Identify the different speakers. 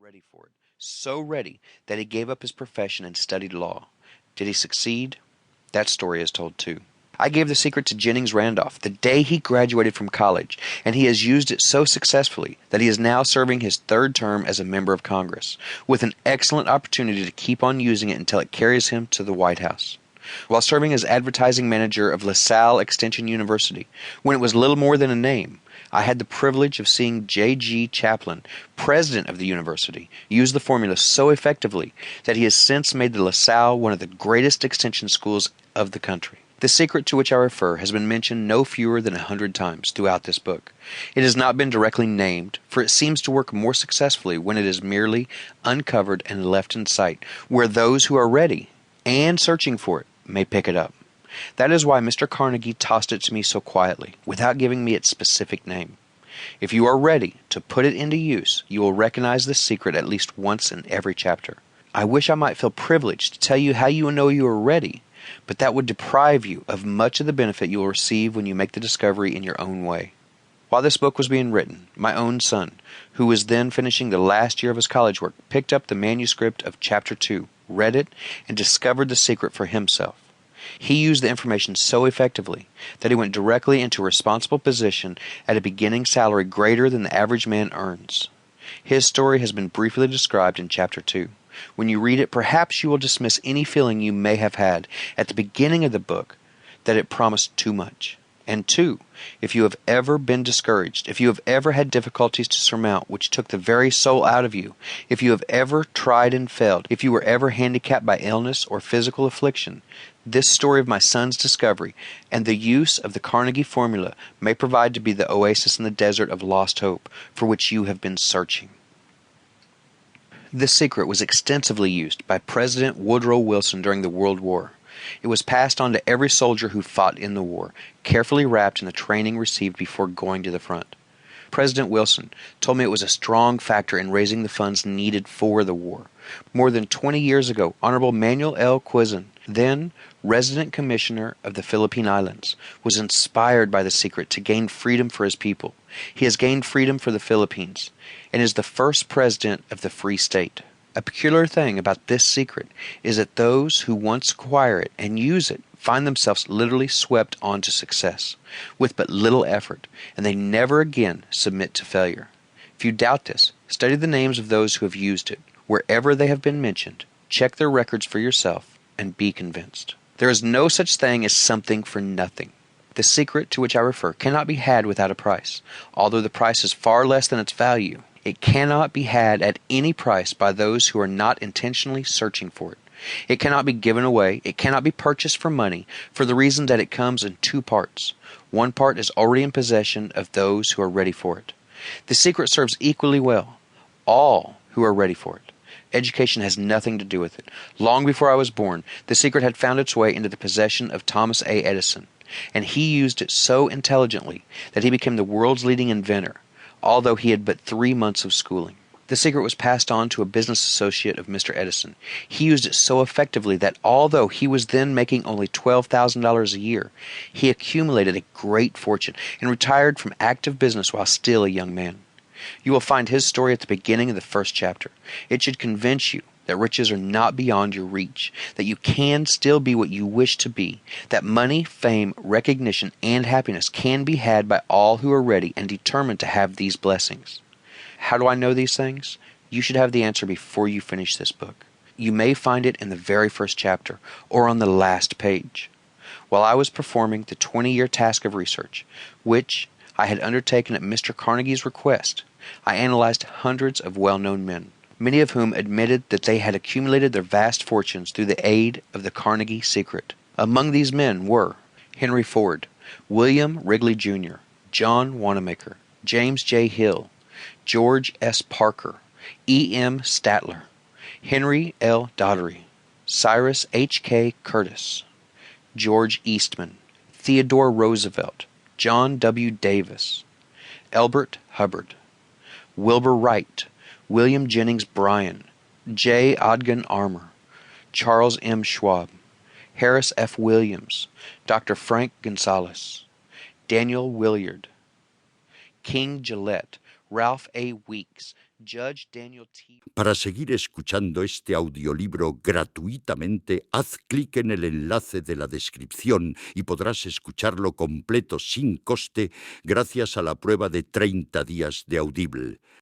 Speaker 1: ready for it. So ready that he gave up his profession and studied law. Did he succeed? That story is told too. I gave the secret to Jennings Randolph the day he graduated from college, and he has used it so successfully that he is now serving his third term as a member of Congress, with an excellent opportunity to keep on using it until it carries him to the White House. While serving as advertising manager of LaSalle Extension University, when it was little more than a name, I had the privilege of seeing J.G. Chaplin, president of the university, use the formula so effectively that he has since made the LaSalle one of the greatest extension schools of the country. The secret to which I refer has been mentioned no fewer than 100 times throughout this book. It has not been directly named, for it seems to work more successfully when it is merely uncovered and left in sight, where those who are ready and searching for it may pick it up. That is why Mr. Carnegie tossed it to me so quietly, without giving me its specific name. If you are ready to put it into use, you will recognize this secret at least once in every chapter. I wish I might feel privileged to tell you how you will know you are ready, but that would deprive you of much of the benefit you will receive when you make the discovery in your own way. While this book was being written, my own son, who was then finishing the last year of his college work, picked up the manuscript of Chapter 2, read it, and discovered the secret for himself. He used the information so effectively that he went directly into a responsible position at a beginning salary greater than the average man earns. His story has been briefly described in Chapter 2. When you read it, perhaps you will dismiss any feeling you may have had at the beginning of the book that it promised too much. And 2, if you have ever been discouraged, if you have ever had difficulties to surmount which took the very soul out of you, if you have ever tried and failed, if you were ever handicapped by illness or physical affliction, this story of my son's discovery and the use of the Carnegie formula may provide to be the oasis in the desert of lost hope for which you have been searching. This secret was extensively used by President Woodrow Wilson during the World War. It was passed on to every soldier who fought in the war, carefully wrapped in the training received before going to the front. President Wilson told me it was a strong factor in raising the funds needed for the war. More than 20 years ago, Honorable Manuel L. Quizon, then Resident Commissioner of the Philippine Islands, was inspired by the secret to gain freedom for his people. He has gained freedom for the Philippines, and is the first president of the Free State. A peculiar thing about this secret is that those who once acquire it and use it find themselves literally swept on to success, with but little effort, and they never again submit to failure. If you doubt this, study the names of those who have used it. Wherever they have been mentioned, check their records for yourself, and be convinced. There is no such thing as something for nothing. The secret to which I refer cannot be had without a price, although the price is far less than its value. It cannot be had at any price by those who are not intentionally searching for it. It cannot be given away. It cannot be purchased for money, for the reason that it comes in 2 parts. One part is already in possession of those who are ready for it. The secret serves equally well all who are ready for it. Education has nothing to do with it. Long before I was born, the secret had found its way into the possession of Thomas A. Edison, and he used it so intelligently that he became the world's leading inventor, although he had but 3 months of schooling. The secret was passed on to a business associate of Mr. Edison. He used it so effectively that although he was then making only $12,000 a year, he accumulated a great fortune and retired from active business while still a young man. You will find his story at the beginning of the first chapter. It should convince you that riches are not beyond your reach, that you can still be what you wish to be, that money, fame, recognition, and happiness can be had by all who are ready and determined to have these blessings. How do I know these things? You should have the answer before you finish this book. You may find it in the very first chapter or on the last page. While I was performing the 20-year task of research, which I had undertaken at Mr. Carnegie's request, I analyzed hundreds of well-known men, many of whom admitted that they had accumulated their vast fortunes through the aid of the Carnegie secret. Among these men were Henry Ford, William Wrigley Jr., John Wanamaker, James J. Hill, George S. Parker, E. M. Statler, Henry L. Daugherty, Cyrus H. K. Curtis, George Eastman, Theodore Roosevelt, John W. Davis, Elbert Hubbard, Wilbur Wright, William Jennings Bryan, J. Ogden Armour, Charles M. Schwab, Harris F. Williams, Dr. Frank Gonzalez, Daniel Williard, King Gillette, Ralph A. Weeks, Judge Daniel T.
Speaker 2: Para seguir escuchando este audiolibro gratuitamente, haz clic en el enlace de la descripción y podrás escucharlo completo sin coste gracias a la prueba de 30 días de Audible.